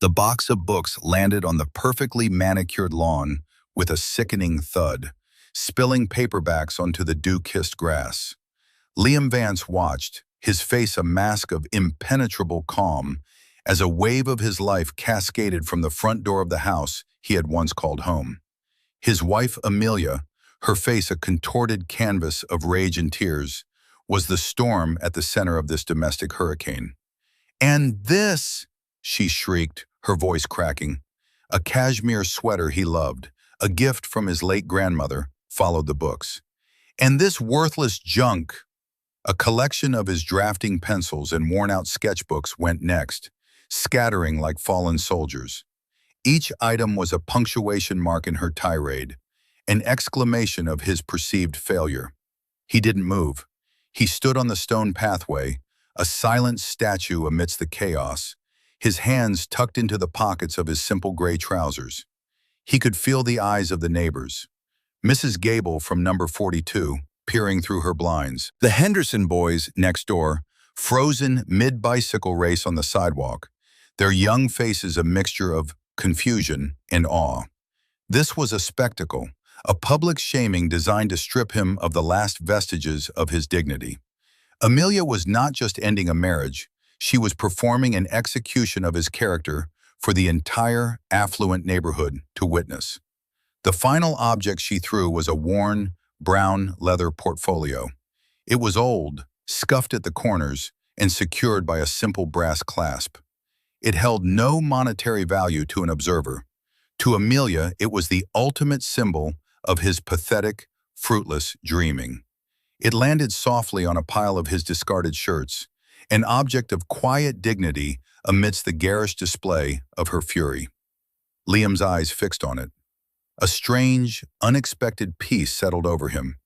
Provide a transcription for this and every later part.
The box of books landed on the perfectly manicured lawn with a sickening thud, spilling paperbacks onto the dew-kissed grass. Liam Vance watched, his face a mask of impenetrable calm, as a wave of his life cascaded from the front door of the house he had once called home. His wife, Amelia, her face a contorted canvas of rage and tears, was the storm at the center of this domestic hurricane. "And this," she shrieked, her voice cracking. A cashmere sweater he loved, a gift from his late grandmother, followed the books. "And this worthless junk." A collection of his drafting pencils and worn-out sketchbooks went next, scattering like fallen soldiers. Each item was a punctuation mark in her tirade, an exclamation of his perceived failure. He didn't move. He stood on the stone pathway, a silent statue amidst the chaos, his hands tucked into the pockets of his simple gray trousers. He could feel the eyes of the neighbors. Mrs. Gable from number 42, peering through her blinds. The Henderson boys next door, frozen mid-bicycle race on the sidewalk, their young faces a mixture of confusion and awe. This was a spectacle, a public shaming designed to strip him of the last vestiges of his dignity. Amelia was not just ending a marriage, she was performing an execution of his character for the entire affluent neighborhood to witness. The final object she threw was a worn, brown leather portfolio. It was old, scuffed at the corners, and secured by a simple brass clasp. It held no monetary value to an observer. To Amelia, it was the ultimate symbol of his pathetic, fruitless dreaming. It landed softly on a pile of his discarded shirts, an object of quiet dignity amidst the garish display of her fury. Liam's eyes fixed on it. A strange, unexpected peace settled over him,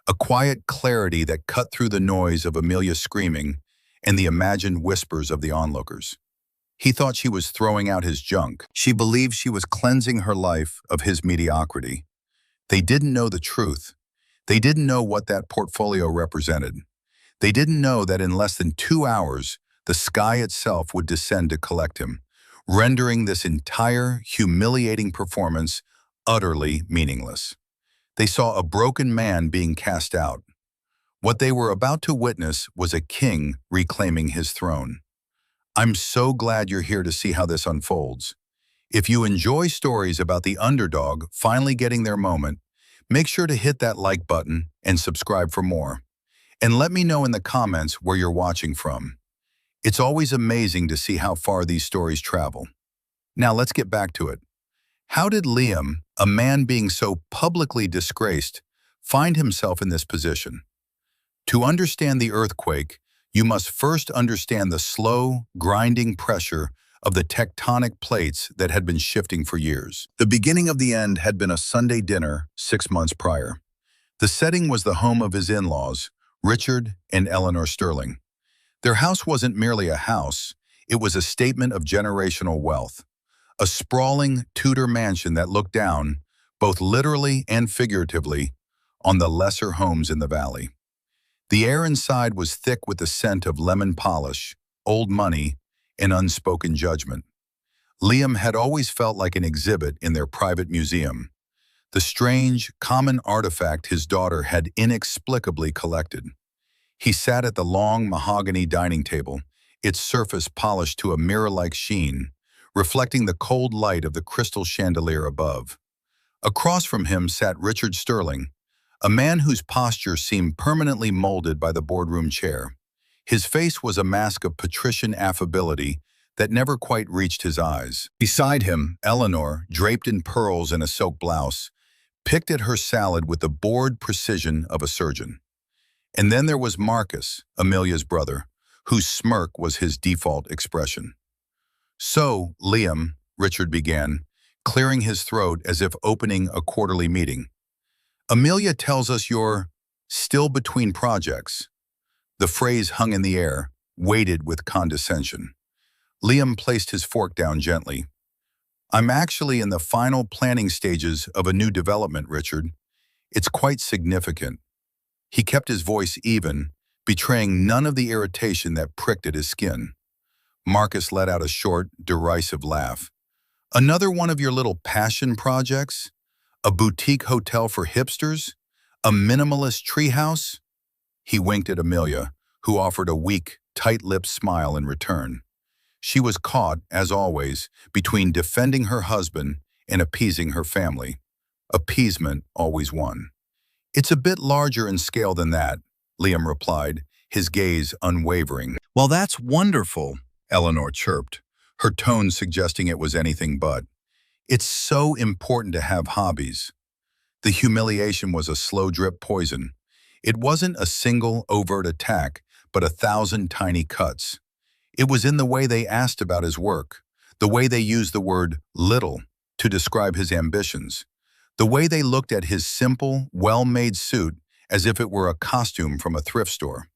a quiet clarity that cut through the noise of Amelia's screaming and the imagined whispers of the onlookers. He thought she was throwing out his junk. She believed she was cleansing her life of his mediocrity. They didn't know the truth. They didn't know what that portfolio represented. They didn't know that in less than 2 hours, the sky itself would descend to collect him, rendering this entire humiliating performance utterly meaningless. They saw a broken man being cast out. What they were about to witness was a king reclaiming his throne. I'm so glad you're here to see how this unfolds. If you enjoy stories about the underdog finally getting their moment, make sure to hit that like button and subscribe for more. And let me know in the comments where you're watching from. It's always amazing to see how far these stories travel. Now let's get back to it. How did Liam, a man being so publicly disgraced, find himself in this position? To understand the earthquake, you must first understand the slow, grinding pressure of the tectonic plates that had been shifting for years. The beginning of the end had been a Sunday dinner 6 months prior. The setting was the home of his in-laws, Richard and Eleanor Sterling. Their house wasn't merely a house, it was a statement of generational wealth. A sprawling Tudor mansion that looked down, both literally and figuratively, on the lesser homes in the valley. The air inside was thick with the scent of lemon polish, old money, and unspoken judgment. Liam had always felt like an exhibit in their private museum, the strange, common artifact his daughter had inexplicably collected. He sat at the long mahogany dining table, its surface polished to a mirror-like sheen, reflecting the cold light of the crystal chandelier above. Across from him sat Richard Sterling, a man whose posture seemed permanently molded by the boardroom chair. His face was a mask of patrician affability that never quite reached his eyes. Beside him, Eleanor, draped in pearls and a silk blouse, picked at her salad with the bored precision of a surgeon. And then there was Marcus, Amelia's brother, whose smirk was his default expression. "So, Liam," Richard began, clearing his throat as if opening a quarterly meeting. "Amelia tells us you're still between projects." The phrase hung in the air, weighted with condescension. Liam placed his fork down gently. "I'm actually in the final planning stages of a new development, Richard. It's quite significant." He kept his voice even, betraying none of the irritation that pricked at his skin. Marcus let out a short, derisive laugh. Another one of your little passion projects? A boutique hotel for hipsters? A minimalist treehouse? He winked at Amelia, who offered a weak, tight-lipped smile in return. She was caught, as always, between defending her husband and appeasing her family. Appeasement always won. It's a bit larger in scale than that, Liam replied, his gaze unwavering. Well, that's wonderful, Eleanor chirped, her tone suggesting it was anything but. It's so important to have hobbies. The humiliation was a slow drip poison. It wasn't a single overt attack, but 1,000 tiny cuts. It was in the way they asked about his work, the way they used the word little to describe his ambitions, the way they looked at his simple, well-made suit as if it were a costume from a thrift store.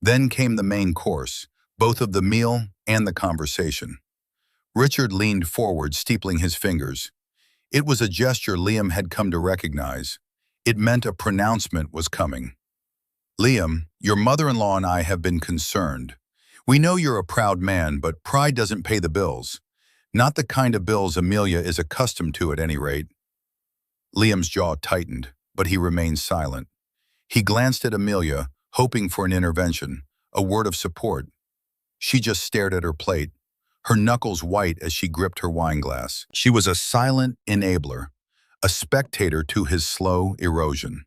Then came the main course, both of the meal and the conversation. Richard leaned forward, steepling his fingers. It was a gesture Liam had come to recognize. It meant a pronouncement was coming. Liam, your mother-in-law and I have been concerned. We know you're a proud man, but pride doesn't pay the bills. Not the kind of bills Amelia is accustomed to at any rate. Liam's jaw tightened, but he remained silent. He glanced at Amelia, hoping for an intervention, a word of support. She just stared at her plate, her knuckles white as she gripped her wineglass. She was a silent enabler, a spectator to his slow erosion.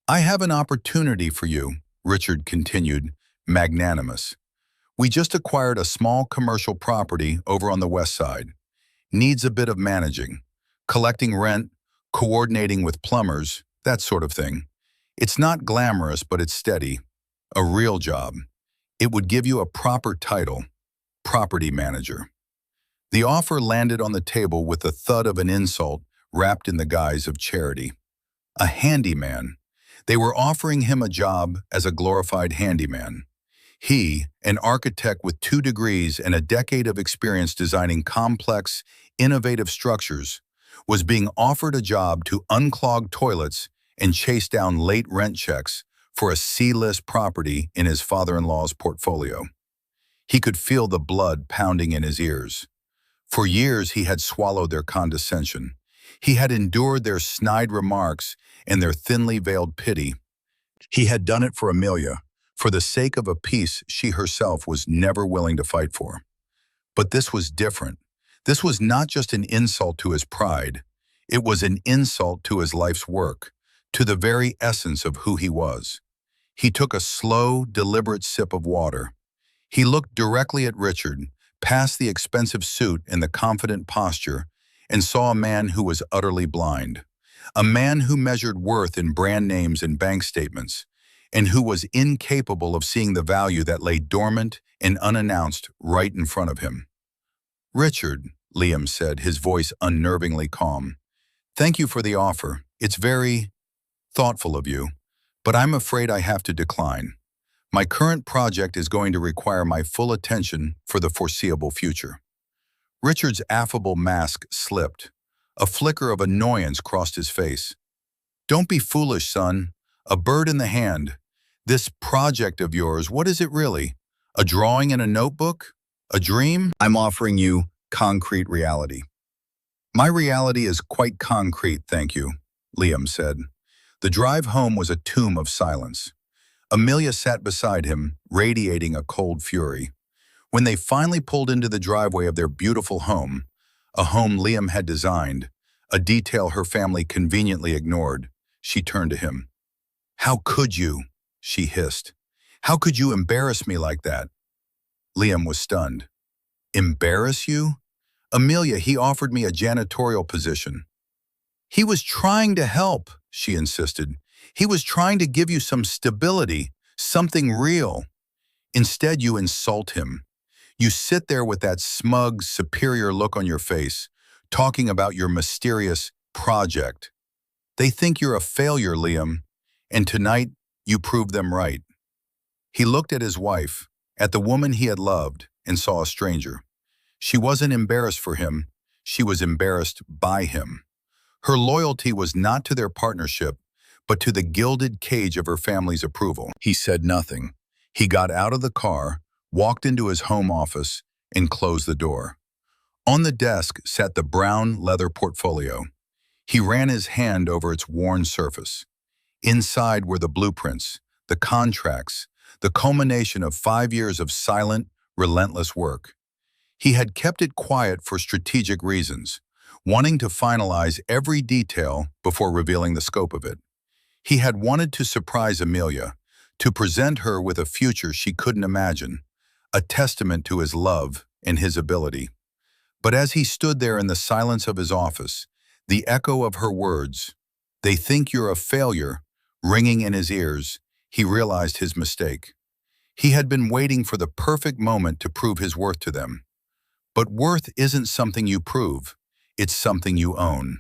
I have an opportunity for you, Richard continued, magnanimous. We just acquired a small commercial property over on the west side. Needs a bit of managing, collecting rent, coordinating with plumbers, that sort of thing. It's not glamorous, but it's steady. A real job. It would give you a proper title, property manager. The offer landed on the table with the thud of an insult wrapped in the guise of charity. A handyman. They were offering him a job as a glorified handyman. He, an architect with 2 degrees and a decade of experience designing complex, innovative structures, was being offered a job to unclog toilets and chase down late rent checks for a C-list property in his father-in-law's portfolio. He could feel the blood pounding in his ears. For years he had swallowed their condescension. He had endured their snide remarks and their thinly veiled pity. He had done it for Amelia, for the sake of a peace she herself was never willing to fight for. But this was different. This was not just an insult to his pride. It was an insult to his life's work, to the very essence of who he was. He took a slow, deliberate sip of water. He looked directly at Richard, past the expensive suit and the confident posture, and saw a man who was utterly blind. A man who measured worth in brand names and bank statements, and who was incapable of seeing the value that lay dormant and unannounced right in front of him. Richard, Liam said, his voice unnervingly calm, thank you for the offer. It's very thoughtful of you, but I'm afraid I have to decline. My current project is going to require my full attention for the foreseeable future. Richard's affable mask slipped. A flicker of annoyance crossed his face. Don't be foolish, son. A bird in the hand. This project of yours, what is it really? A drawing in a notebook? A dream? I'm offering you concrete reality. My reality is quite concrete, thank you, Liam said. The drive home was a tomb of silence. Amelia sat beside him, radiating a cold fury. When they finally pulled into the driveway of their beautiful home, a home Liam had designed, a detail her family conveniently ignored, she turned to him. How could you? She hissed. How could you embarrass me like that? Liam was stunned. Embarrass you? Amelia, he offered me a janitorial position. He was trying to help, she insisted. He was trying to give you some stability, something real. Instead, you insult him. You sit there with that smug, superior look on your face, talking about your mysterious project. They think you're a failure, Liam, and tonight you proved them right. He looked at his wife, at the woman he had loved, and saw a stranger. She wasn't embarrassed for him, she was embarrassed by him. Her loyalty was not to their partnership, but to the gilded cage of her family's approval. He said nothing. He got out of the car, walked into his home office, and closed the door. On the desk sat the brown leather portfolio. He ran his hand over its worn surface. Inside were the blueprints, the contracts, the culmination of 5 years of silent, relentless work. He had kept it quiet for strategic reasons, wanting to finalize every detail before revealing the scope of it. He had wanted to surprise Amelia, to present her with a future she couldn't imagine, a testament to his love and his ability. But as he stood there in the silence of his office, the echo of her words, "They think you're a failure," ringing in his ears, he realized his mistake. He had been waiting for the perfect moment to prove his worth to them. But worth isn't something you prove, it's something you own.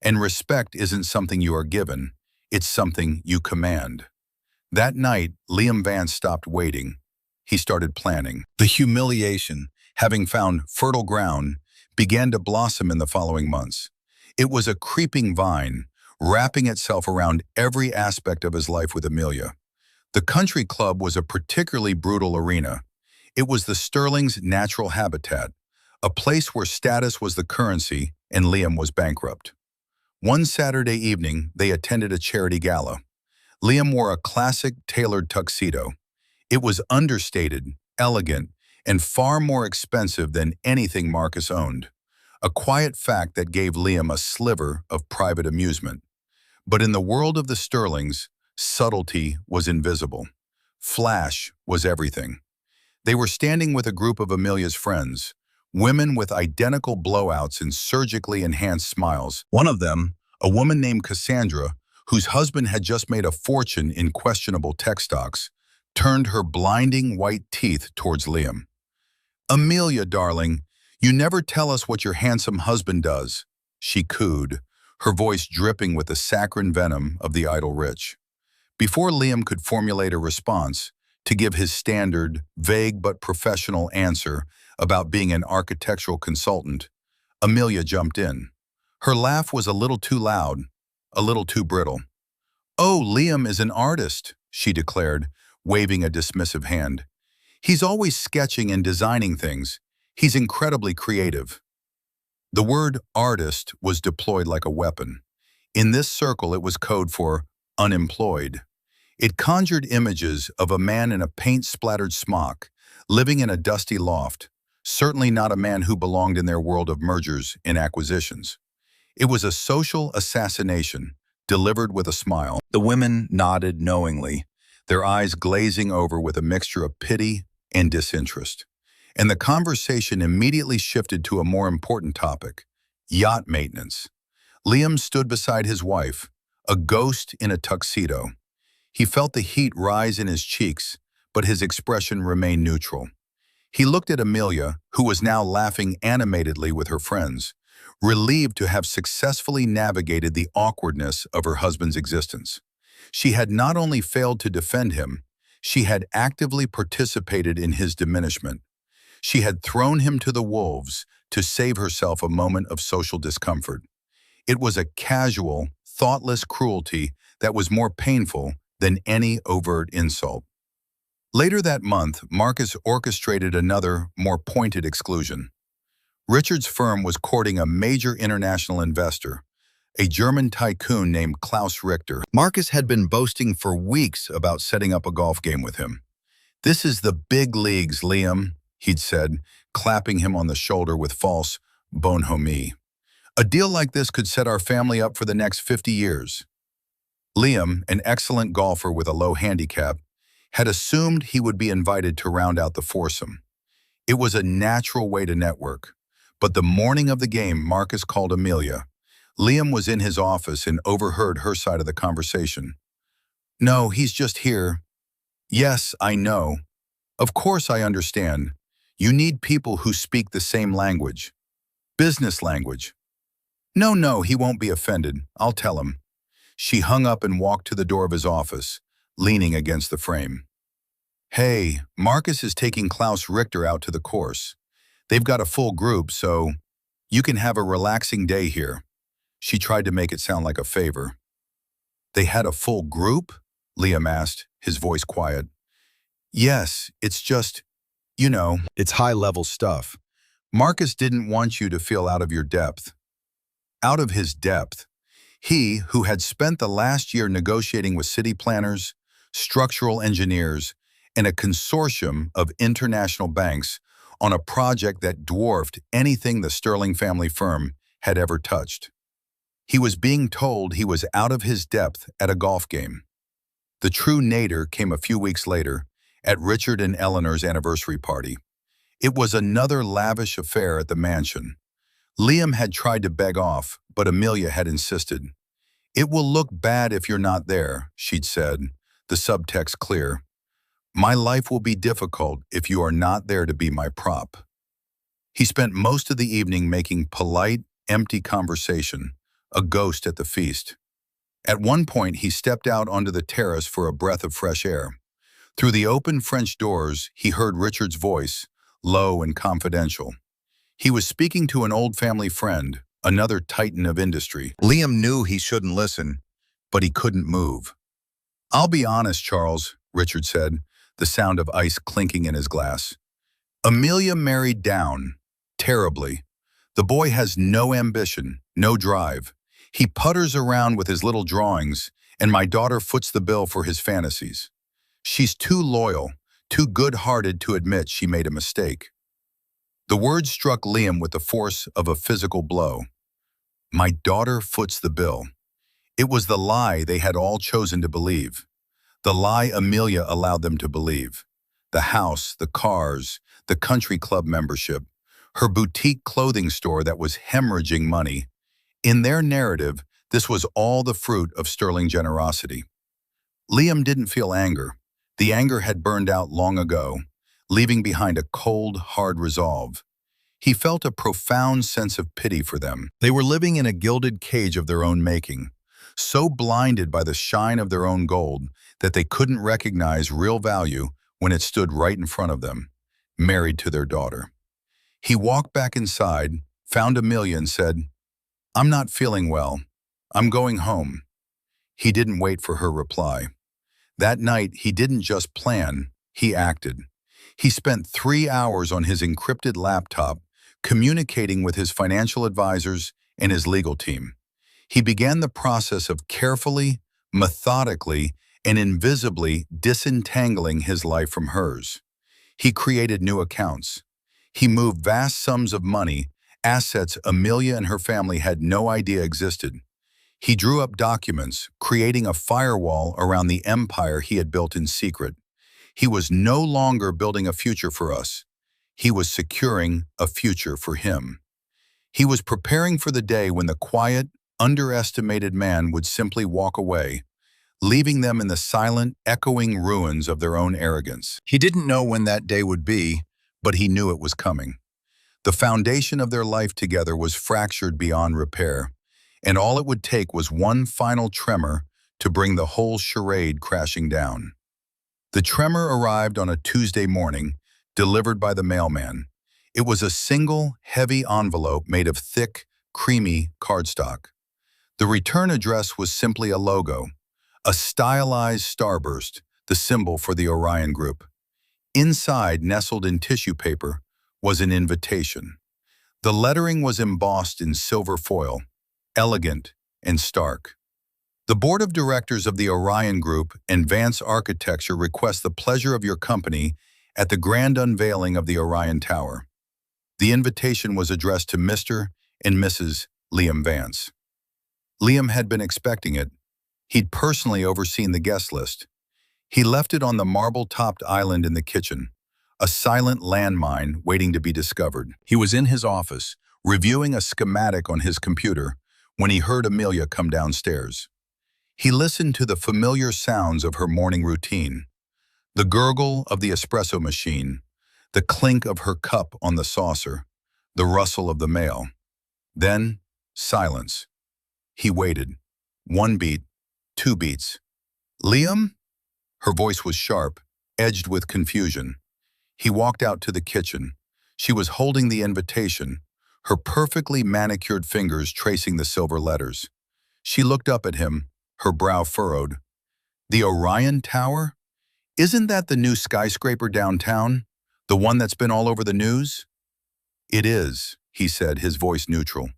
And respect isn't something you are given, it's something you command. That night, Liam Vance stopped waiting. He started planning. The humiliation, having found fertile ground, began to blossom in the following months. It was a creeping vine, wrapping itself around every aspect of his life with Amelia. The country club was a particularly brutal arena. It was the Sterling's natural habitat, a place where status was the currency and Liam was bankrupt. One Saturday evening, they attended a charity gala. Liam wore a classic tailored tuxedo. It was understated, elegant, and far more expensive than anything Marcus owned, a quiet fact that gave Liam a sliver of private amusement. But in the world of the Sterlings, subtlety was invisible. Flash was everything. They were standing with a group of Amelia's friends, women with identical blowouts and surgically enhanced smiles. One of them, a woman named Cassandra, whose husband had just made a fortune in questionable tech stocks, turned her blinding white teeth towards Liam. "Amelia, darling, you never tell us what your handsome husband does," she cooed, her voice dripping with the saccharine venom of the idle rich. Before Liam could formulate a response, to give his standard, vague but professional answer about being an architectural consultant, Amelia jumped in. Her laugh was a little too loud, a little too brittle. "Oh, Liam is an artist," she declared, waving a dismissive hand. "He's always sketching and designing things. He's incredibly creative." The word artist was deployed like a weapon. In this circle, it was code for unemployed. It conjured images of a man in a paint-splattered smock, living in a dusty loft, certainly not a man who belonged in their world of mergers and acquisitions. It was a social assassination, delivered with a smile. The women nodded knowingly, their eyes glazing over with a mixture of pity and disinterest. And the conversation immediately shifted to a more important topic, yacht maintenance. Liam stood beside his wife, a ghost in a tuxedo. He felt the heat rise in his cheeks, but his expression remained neutral. He looked at Amelia, who was now laughing animatedly with her friends, relieved to have successfully navigated the awkwardness of her husband's existence. She had not only failed to defend him, she had actively participated in his diminishment. She had thrown him to the wolves to save herself a moment of social discomfort. It was a casual, thoughtless cruelty that was more painful than any overt insult. Later that month, Marcus orchestrated another, more pointed exclusion. Richard's firm was courting a major international investor, a German tycoon named Klaus Richter. Marcus had been boasting for weeks about setting up a golf game with him. "This is the big leagues, Liam," he'd said, clapping him on the shoulder with false bonhomie. "A deal like this could set our family up for the next 50 years. Liam, an excellent golfer with a low handicap, had assumed he would be invited to round out the foursome. It was a natural way to network. But the morning of the game, Marcus called Amelia. Liam was in his office and overheard her side of the conversation. "No, he's just here." "Yes, I know. Of course I understand. You need people who speak the same language. Business language." No, he won't be offended. I'll tell him." She hung up and walked to the door of his office, leaning against the frame. "Hey, Marcus is taking Klaus Richter out to the course. They've got a full group, so you can have a relaxing day here." She tried to make it sound like a favor. "They had a full group?" Liam asked, his voice quiet. "Yes, it's just, You know, it's high-level stuff. Marcus didn't want you to feel out of your depth. Out of his depth. He, who had spent the last year negotiating with city planners, structural engineers, and a consortium of international banks on a project that dwarfed anything the Sterling family firm had ever touched. He was being told he was out of his depth at a golf game. The true nadir came a few weeks later at Richard and Eleanor's anniversary party. It was another lavish affair at the mansion. Liam had tried to beg off, but Amelia had insisted. "It will look bad if you're not there," she'd said, the subtext clear. "My life will be difficult if you are not there to be my prop." He spent most of the evening making polite, empty conversation, a ghost at the feast. At one point, he stepped out onto the terrace for a breath of fresh air. Through the open French doors, he heard Richard's voice, low and confidential. He was speaking to an old family friend, another titan of industry. Liam knew he shouldn't listen, but he couldn't move. "I'll be honest, Charles," Richard said, the sound of ice clinking in his glass. "Amelia married down, terribly. The boy has no ambition, no drive. He putters around with his little drawings, and my daughter foots the bill for his fantasies. She's too loyal, too good-hearted to admit she made a mistake." The words struck Liam with the force of a physical blow. My daughter foots the bill. It was the lie they had all chosen to believe. The lie Amelia allowed them to believe. The house, the cars, the country club membership, her boutique clothing store that was hemorrhaging money. In their narrative, this was all the fruit of Sterling generosity. Liam didn't feel anger. The anger had burned out long ago, leaving behind a cold, hard resolve. He felt a profound sense of pity for them. They were living in a gilded cage of their own making, so blinded by the shine of their own gold that they couldn't recognize real value when it stood right in front of them, married to their daughter. He walked back inside, found Amelia and said, "I'm not feeling well. I'm going home." He didn't wait for her reply. That night, he didn't just plan, he acted. He spent 3 hours on his encrypted laptop, communicating with his financial advisors and his legal team. He began the process of carefully, methodically, and invisibly disentangling his life from hers. He created new accounts. He moved vast sums of money, assets Amelia and her family had no idea existed. He drew up documents, creating a firewall around the empire he had built in secret. He was no longer building a future for us. He was securing a future for him. He was preparing for the day when the quiet, underestimated man would simply walk away, leaving them in the silent, echoing ruins of their own arrogance. He didn't know when that day would be, but he knew it was coming. The foundation of their life together was fractured beyond repair, and all it would take was one final tremor to bring the whole charade crashing down. The tremor arrived on a Tuesday morning, delivered by the mailman. It was a single, heavy envelope made of thick, creamy cardstock. The return address was simply a logo, a stylized starburst, the symbol for the Orion Group. Inside, nestled in tissue paper, was an invitation. The lettering was embossed in silver foil, elegant and stark. The board of directors of the Orion Group and Vance Architecture request the pleasure of your company at the grand unveiling of the Orion Tower. The invitation was addressed to Mr. and Mrs. Liam Vance. Liam had been expecting it. He'd personally overseen the guest list. He left it on the marble-topped island in the kitchen, a silent landmine waiting to be discovered. He was in his office, reviewing a schematic on his computer, when he heard Amelia come downstairs. He listened to the familiar sounds of her morning routine, the gurgle of the espresso machine, the clink of her cup on the saucer, the rustle of the mail. Then, silence. He waited. 1 beat, 2 beats. "Liam?" Her voice was sharp, edged with confusion. He walked out to the kitchen. She was holding the invitation, her perfectly manicured fingers tracing the silver letters. She looked up at him, her brow furrowed. "The Orion Tower? Isn't that the new skyscraper downtown? The one that's been all over the news? It is, he said, his voice neutral.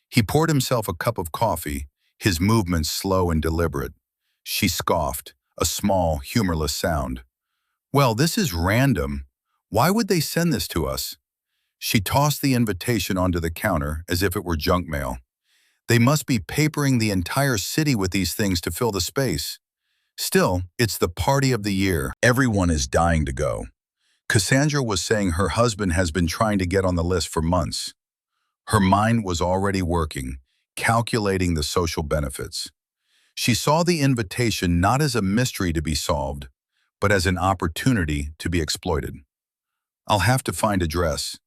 He poured himself a cup of coffee, his movements slow and deliberate. She scoffed, a small, humorless sound. Well, this is random. Why would they send this to us? She tossed the invitation onto the counter as if it were junk mail. They must be papering the entire city with these things to fill the space. Still, it's the party of the year. Everyone is dying to go. Cassandra was saying her husband has been trying to get on the list for months. Her mind was already working, calculating the social benefits. She saw the invitation not as a mystery to be solved, but as an opportunity to be exploited. I'll have to find a dress.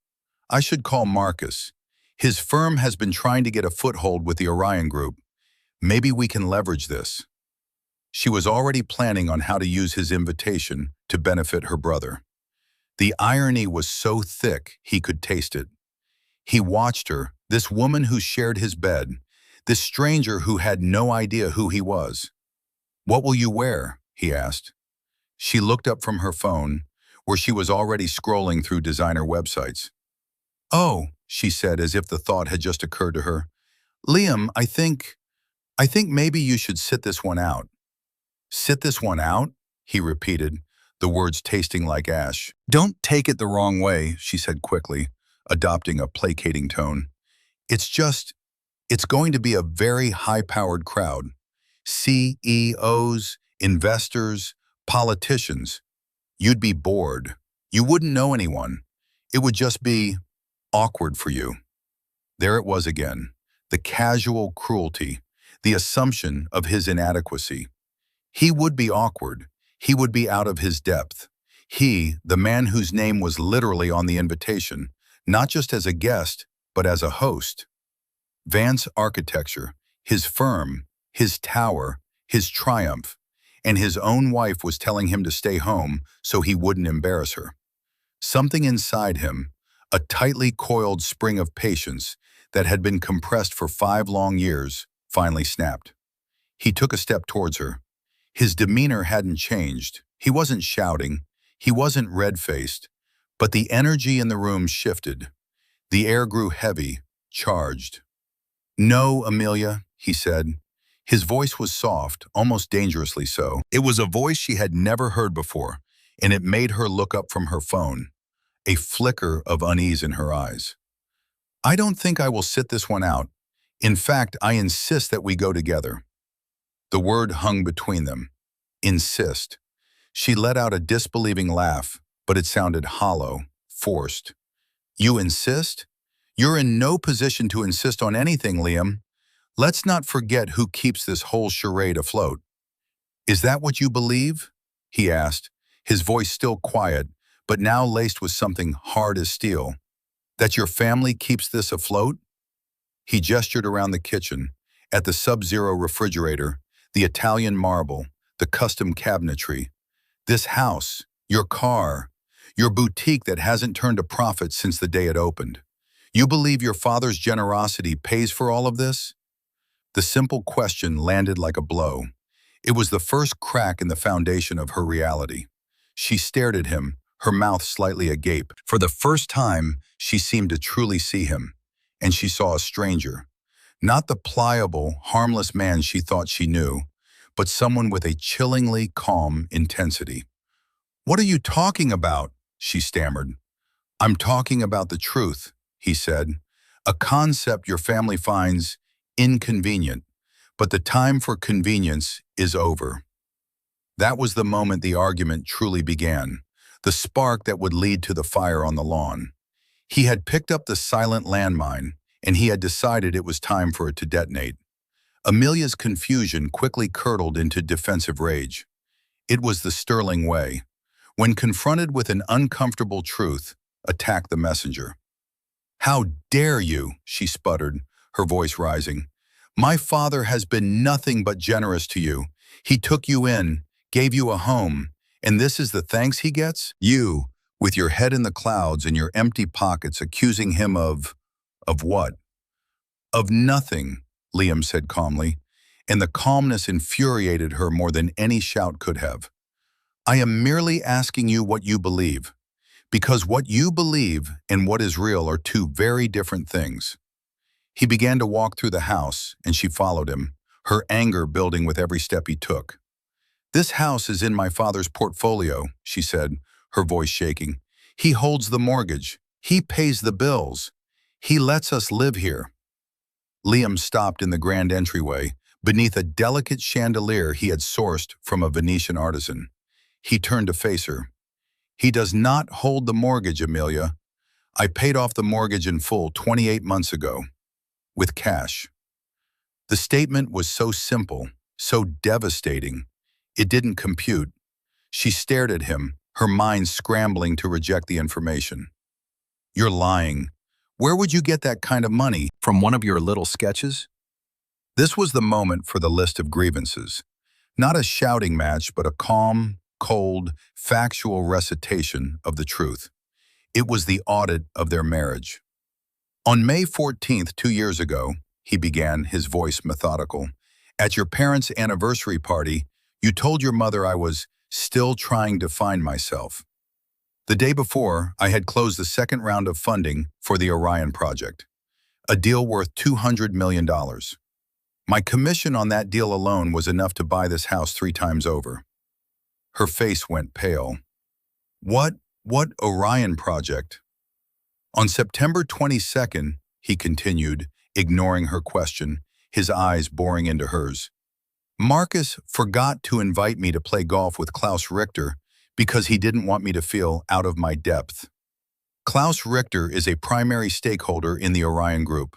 I should call Marcus. His firm has been trying to get a foothold with the Orion Group. Maybe we can leverage this. She was already planning on how to use his invitation to benefit her brother. The irony was so thick he could taste it. He watched her, this woman who shared his bed, this stranger who had no idea who he was. "What will you wear?" he asked. She looked up from her phone, where she was already scrolling through designer websites. "Oh," she said as if the thought had just occurred to her. "Liam, I think maybe you should sit this one out." "Sit this one out?" he repeated, the words tasting like ash. "Don't take it the wrong way," she said quickly, adopting a placating tone. It's going to be a very high-powered crowd. CEOs, investors, politicians. You'd be bored. You wouldn't know anyone. It would just be awkward for you." There it was again, the casual cruelty, the assumption of his inadequacy. He would be awkward. He would be out of his depth. He, the man whose name was literally on the invitation, not just as a guest, but as a host. Vance Architecture, his firm, his tower, his triumph, and his own wife was telling him to stay home so he wouldn't embarrass her. Something inside him, a tightly coiled spring of patience that had been compressed for 5 long years, finally snapped. He took a step towards her. His demeanor hadn't changed. He wasn't shouting. He wasn't red-faced. But the energy in the room shifted. The air grew heavy, charged. "No, Amelia," he said. His voice was soft, almost dangerously so. It was a voice she had never heard before, and it made her look up from her phone, a flicker of unease in her eyes. "I don't think I will sit this one out. In fact, I insist that we go together." The word hung between them. Insist. She let out a disbelieving laugh, but it sounded hollow, forced. "You insist? You're in no position to insist on anything, Liam. Let's not forget who keeps this whole charade afloat." "Is that what you believe?" he asked, his voice still quiet, but now laced with something hard as steel. "That your family keeps this afloat?" He gestured around the kitchen, at the sub-zero refrigerator, the Italian marble, the custom cabinetry. "This house, your car, your boutique that hasn't turned a profit since the day it opened. You believe your father's generosity pays for all of this?" The simple question landed like a blow. It was the first crack in the foundation of her reality. She stared at him, her mouth slightly agape. For the first time, she seemed to truly see him. And she saw a stranger. Not the pliable, harmless man she thought she knew, but someone with a chillingly calm intensity. "What are you talking about?" she stammered. "I'm talking about the truth," he said. "A concept your family finds inconvenient, but the time for convenience is over." That was the moment the argument truly began, the spark that would lead to the fire on the lawn. He had picked up the silent landmine, and he had decided it was time for it to detonate. Amelia's confusion quickly curdled into defensive rage. It was the Sterling way. When confronted with an uncomfortable truth, attack the messenger. "How dare you?" she sputtered, her voice rising. "My father has been nothing but generous to you. He took you in, gave you a home, and this is the thanks he gets? You, with your head in the clouds and your empty pockets, accusing him of what?" "Of nothing," Liam said calmly, and the calmness infuriated her more than any shout could have. "I am merely asking you what you believe. Because what you believe and what is real are two very different things. He began to walk through the house, and she followed him, her anger building with every step he took. "This house is in my father's portfolio," she said, her voice shaking. "He holds the mortgage. He pays the bills. He lets us live here." Liam stopped in the grand entryway, beneath a delicate chandelier he had sourced from a Venetian artisan. He turned to face her. "He does not hold the mortgage, Amelia. I paid off the mortgage in full 28 months ago, with cash." The statement was so simple, so devastating. It didn't compute. She stared at him, her mind scrambling to reject the information. "You're lying. Where would you get that kind of money? From one of your little sketches?" This was the moment for the list of grievances. Not a shouting match, but a calm, cold, factual recitation of the truth. It was the audit of their marriage. "On May 14th, 2 years ago," he began, his voice methodical, "at your parents' anniversary party, you told your mother I was still trying to find myself. The day before, I had closed the second round of funding for the Orion project, a deal worth $200 million. My commission on that deal alone was enough to buy this house 3 times over." Her face went pale. What Orion project?" "On September 22nd, he continued, ignoring her question, his eyes boring into hers. "Marcus forgot to invite me to play golf with Klaus Richter because he didn't want me to feel out of my depth. Klaus Richter is a primary stakeholder in the Orion Group.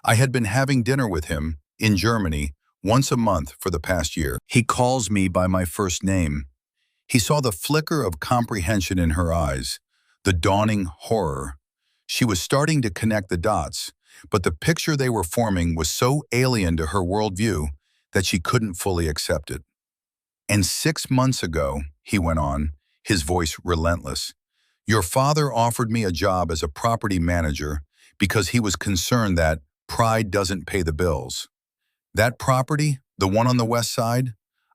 I had been having dinner with him, in Germany, once a month for the past year. He calls me by my first name." He saw the flicker of comprehension in her eyes, the dawning horror. She was starting to connect the dots, but the picture they were forming was so alien to her worldview that she couldn't fully accept it. "And 6 months ago," he went on, his voice relentless, "your father offered me a job as a property manager because he was concerned that pride doesn't pay the bills. That property, the one on the west side,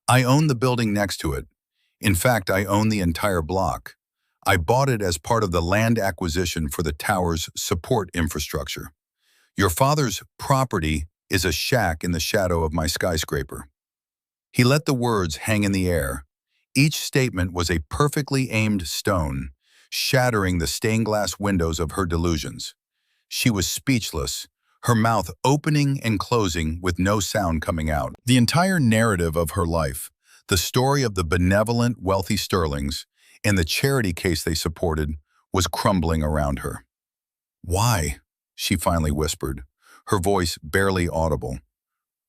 I own the building next to it. In fact, I own the entire block. I bought it as part of the land acquisition for the tower's support infrastructure. Your father's property is a shack in the shadow of my skyscraper." He let the words hang in the air. Each statement was a perfectly aimed stone, shattering the stained glass windows of her delusions. She was speechless, her mouth opening and closing with no sound coming out. The entire narrative of her life, the story of the benevolent, wealthy Sterlings, and the charity case they supported, was crumbling around her. "Why?" she finally whispered, her voice barely audible.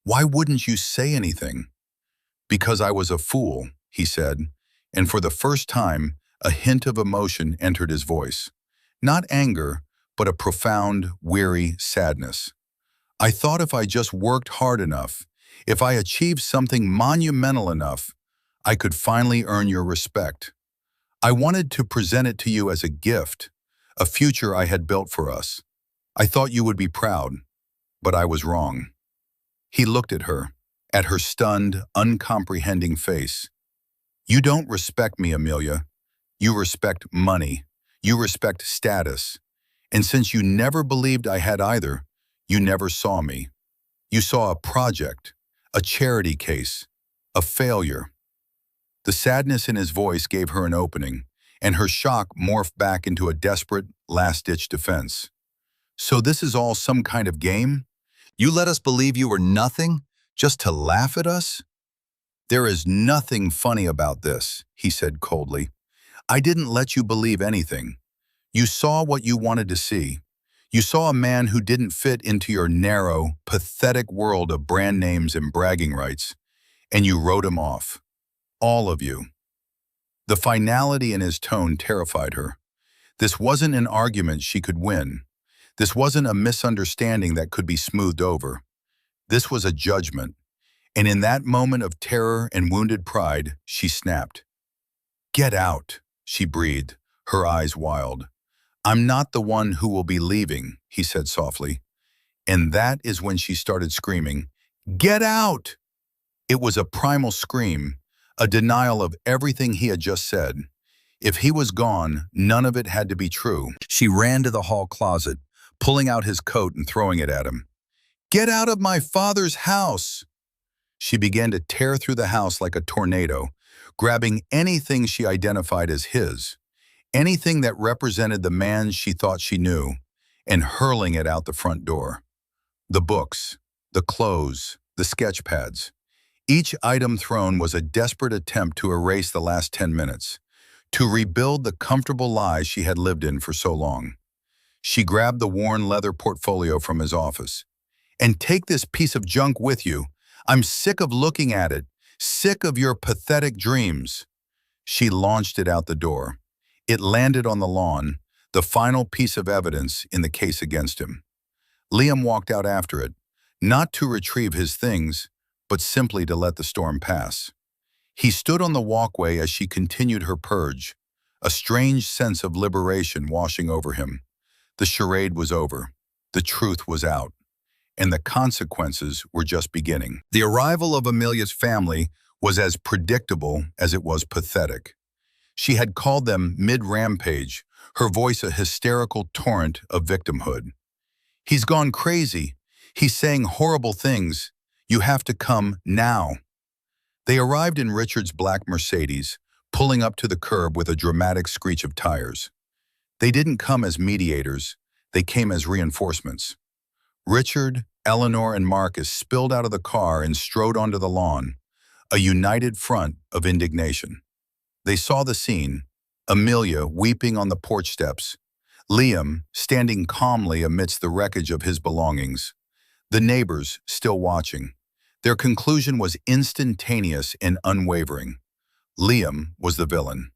"Why wouldn't you say anything?" "Because I was a fool," he said, and for the first time, a hint of emotion entered his voice. Not anger, but a profound, weary sadness. "I thought if I just worked hard enough, if I achieved something monumental enough, I could finally earn your respect. I wanted to present it to you as a gift, a future I had built for us. I thought you would be proud, but I was wrong." He looked at her stunned, uncomprehending face. "You don't respect me, Amelia. You respect money. You respect status. And since you never believed I had either, you never saw me. You saw a project, a charity case, a failure." The sadness in his voice gave her an opening, and her shock morphed back into a desperate, last-ditch defense. "So this is all some kind of game? You let us believe you were nothing, just to laugh at us?" "There is nothing funny about this," he said coldly. "I didn't let you believe anything. You saw what you wanted to see. You saw a man who didn't fit into your narrow, pathetic world of brand names and bragging rights, and you wrote him off. All of you." The finality in his tone terrified her. This wasn't an argument she could win. This wasn't a misunderstanding that could be smoothed over. This was a judgment, and in that moment of terror and wounded pride, she snapped. "Get out," she breathed, her eyes wild. "I'm not the one who will be leaving," he said softly. And that is when she started screaming, "Get out!" It was a primal scream, a denial of everything he had just said. If he was gone, none of it had to be true. She ran to the hall closet, pulling out his coat and throwing it at him. "Get out of my father's house!" She began to tear through the house like a tornado, grabbing anything she identified as his, anything that represented the man she thought she knew, and hurling it out the front door. The books, the clothes, the sketch pads. Each item thrown was a desperate attempt to erase the last 10 minutes, to rebuild the comfortable lies she had lived in for so long. She grabbed the worn leather portfolio from his office. "And take this piece of junk with you. I'm sick of looking at it, sick of your pathetic dreams." She launched it out the door. It landed on the lawn, the final piece of evidence in the case against him. Liam walked out after it, not to retrieve his things, but simply to let the storm pass. He stood on the walkway as she continued her purge, a strange sense of liberation washing over him. The charade was over. The truth was out. And the consequences were just beginning. The arrival of Amelia's family was as predictable as it was pathetic. She had called them mid-rampage, her voice a hysterical torrent of victimhood. "He's gone crazy. He's saying horrible things. You have to come now." They arrived in Richard's black Mercedes, pulling up to the curb with a dramatic screech of tires. They didn't come as mediators. They came as reinforcements. Richard, Eleanor, and Marcus spilled out of the car and strode onto the lawn, a united front of indignation. They saw the scene, Amelia weeping on the porch steps, Liam standing calmly amidst the wreckage of his belongings, the neighbors still watching. Their conclusion was instantaneous and unwavering. Liam was the villain.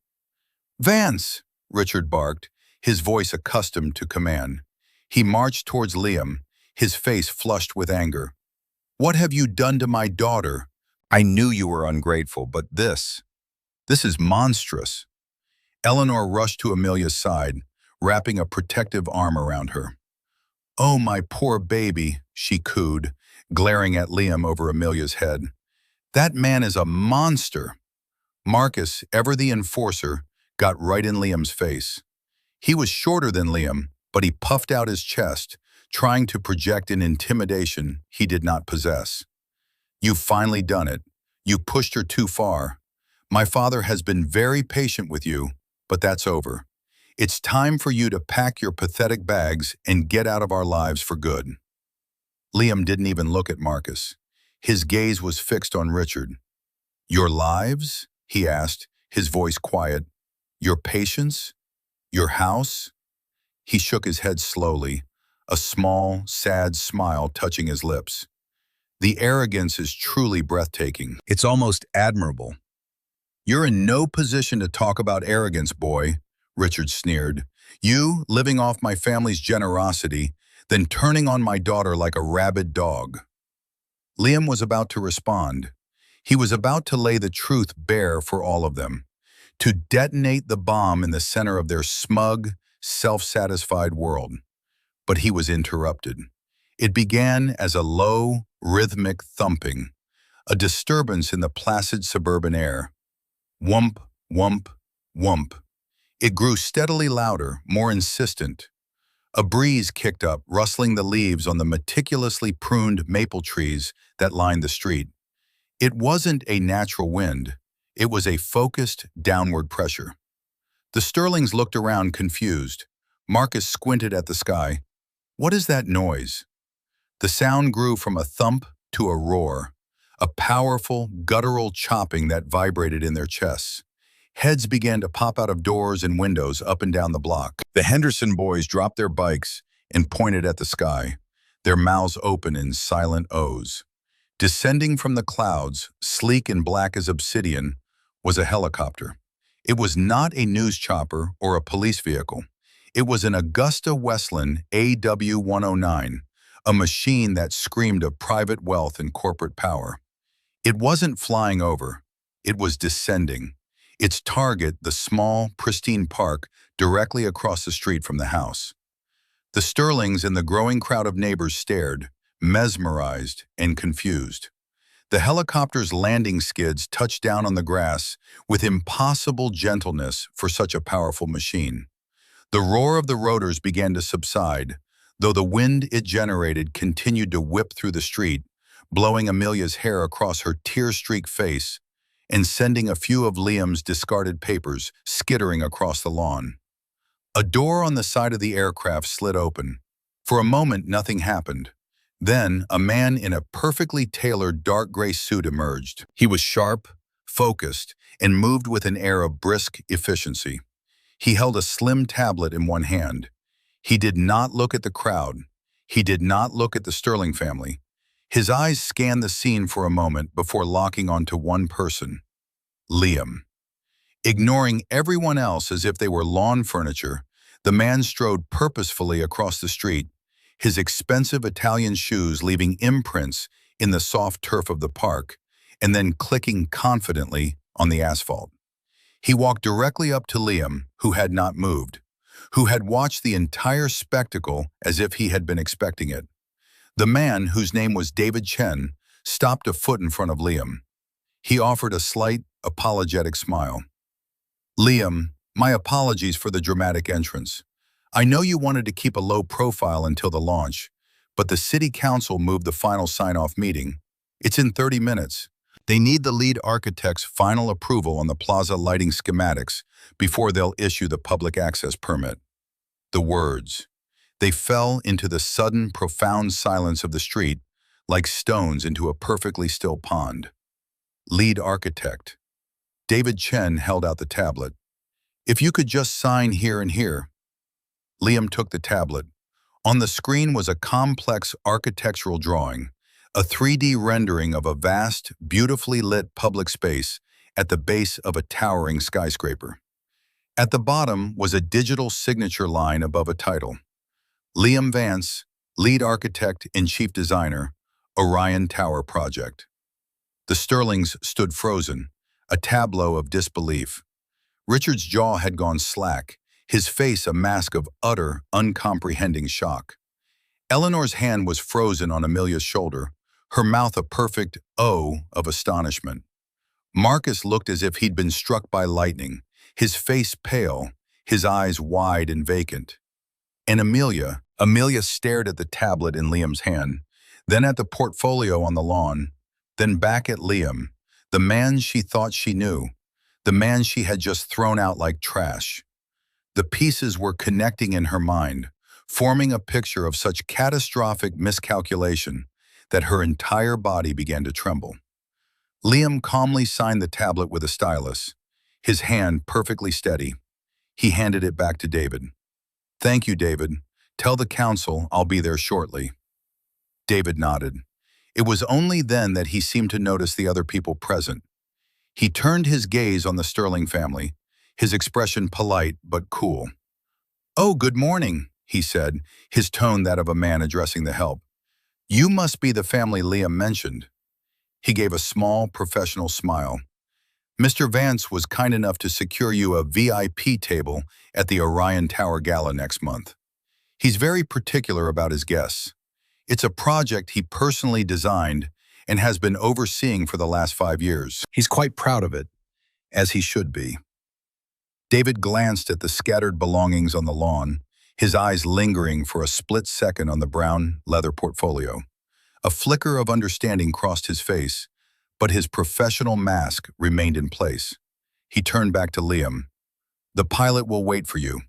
"Vance!" Richard barked, his voice accustomed to command. He marched towards Liam, his face flushed with anger. "What have you done to my daughter? I knew you were ungrateful, but this is monstrous." Eleanor rushed to Amelia's side, wrapping a protective arm around her. "Oh, my poor baby," she cooed, glaring at Liam over Amelia's head. "That man is a monster." Marcus, ever the enforcer, got right in Liam's face. He was shorter than Liam, but he puffed out his chest, trying to project an intimidation he did not possess. "You've finally done it. You pushed her too far. My father has been very patient with you, but that's over. It's time for you to pack your pathetic bags and get out of our lives for good." Liam didn't even look at Marcus. His gaze was fixed on Richard. "Your lives?" he asked, his voice quiet. "Your patience? Your house?" He shook his head slowly, a small, sad smile touching his lips. "The arrogance is truly breathtaking. It's almost admirable." "You're in no position to talk about arrogance, boy," Richard sneered. "You, living off my family's generosity, then turning on my daughter like a rabid dog." Liam was about to respond. He was about to lay the truth bare for all of them, to detonate the bomb in the center of their smug, self-satisfied world. But he was interrupted. It began as a low, rhythmic thumping, a disturbance in the placid suburban air. Whump, whump, whump. It grew steadily louder, more insistent. A breeze kicked up, rustling the leaves on the meticulously pruned maple trees that lined the street. It wasn't a natural wind. It was a focused, downward pressure. The Sterlings looked around confused. Marcus squinted at the sky. "What is that noise?" The sound grew from a thump to a roar, a powerful, guttural chopping that vibrated in their chests. Heads began to pop out of doors and windows up and down the block. The Henderson boys dropped their bikes and pointed at the sky, their mouths open in silent O's. Descending from the clouds, sleek and black as obsidian, was a helicopter. It was not a news chopper or a police vehicle. It was an Augusta Westland AW-109, a machine that screamed of private wealth and corporate power. It wasn't flying over. It was descending. Its target, the small, pristine park directly across the street from the house. The Sterlings and the growing crowd of neighbors stared, mesmerized and confused. The helicopter's landing skids touched down on the grass with impossible gentleness for such a powerful machine. The roar of the rotors began to subside, though the wind it generated continued to whip through the street, blowing Amelia's hair across her tear-streaked face and sending a few of Liam's discarded papers skittering across the lawn. A door on the side of the aircraft slid open. For a moment, nothing happened. Then, a man in a perfectly tailored dark gray suit emerged. He was sharp, focused, and moved with an air of brisk efficiency. He held a slim tablet in one hand. He did not look at the crowd. He did not look at the Sterling family. His eyes scanned the scene for a moment before locking onto one person, Liam. Ignoring everyone else as if they were lawn furniture, the man strode purposefully across the street, his expensive Italian shoes leaving imprints in the soft turf of the park, and then clicking confidently on the asphalt. He walked directly up to Liam, who had not moved, who had watched the entire spectacle as if he had been expecting it. The man, whose name was David Chen, stopped a foot in front of Liam. He offered a slight, apologetic smile. "Liam, my apologies for the dramatic entrance. I know you wanted to keep a low profile until the launch, but the city council moved the final sign-off meeting. It's in 30 minutes. They need the lead architect's final approval on the plaza lighting schematics before they'll issue the public access permit." The words. They fell into the sudden, profound silence of the street like stones into a perfectly still pond. Lead architect. David Chen held out the tablet. "If you could just sign here and here." Liam took the tablet. On the screen was a complex architectural drawing, a 3D rendering of a vast, beautifully lit public space at the base of a towering skyscraper. At the bottom was a digital signature line above a title. Liam Vance, lead architect and chief designer, Orion Tower Project. The Sterlings stood frozen, a tableau of disbelief. Richard's jaw had gone slack, his face a mask of utter, uncomprehending shock. Eleanor's hand was frozen on Amelia's shoulder, her mouth a perfect O of astonishment. Marcus looked as if he'd been struck by lightning, his face pale, his eyes wide and vacant. And Amelia stared at the tablet in Liam's hand, then at the portfolio on the lawn, then back at Liam, the man she thought she knew, the man she had just thrown out like trash. The pieces were connecting in her mind, forming a picture of such catastrophic miscalculation that her entire body began to tremble. Liam calmly signed the tablet with a stylus, his hand perfectly steady. He handed it back to David. "Thank you, David. Tell the council I'll be there shortly." David nodded. It was only then that he seemed to notice the other people present. He turned his gaze on the Sterling family, his expression polite but cool. "Oh, good morning," he said, his tone that of a man addressing the help. "You must be the family Liam mentioned." He gave a small, professional smile. "Mr. Vance was kind enough to secure you a VIP table at the Orion Tower Gala next month. He's very particular about his guests. It's a project he personally designed and has been overseeing for the last 5 years. He's quite proud of it, as he should be." David glanced at the scattered belongings on the lawn, his eyes lingering for a split second on the brown leather portfolio. A flicker of understanding crossed his face, but his professional mask remained in place. He turned back to Liam. "The pilot will wait for you.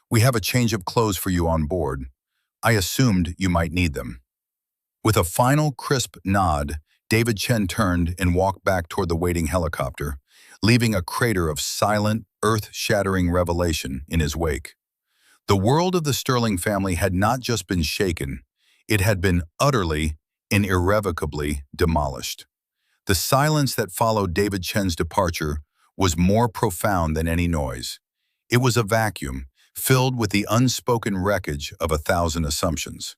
We have a change of clothes for you on board. I assumed you might need them." With a final crisp nod, David Chen turned and walked back toward the waiting helicopter, leaving a crater of silent, earth-shattering revelation in his wake. The world of the Sterling family had not just been shaken, it had been utterly and irrevocably demolished. The silence that followed David Chen's departure was more profound than any noise. It was a vacuum, filled with the unspoken wreckage of 1,000 assumptions.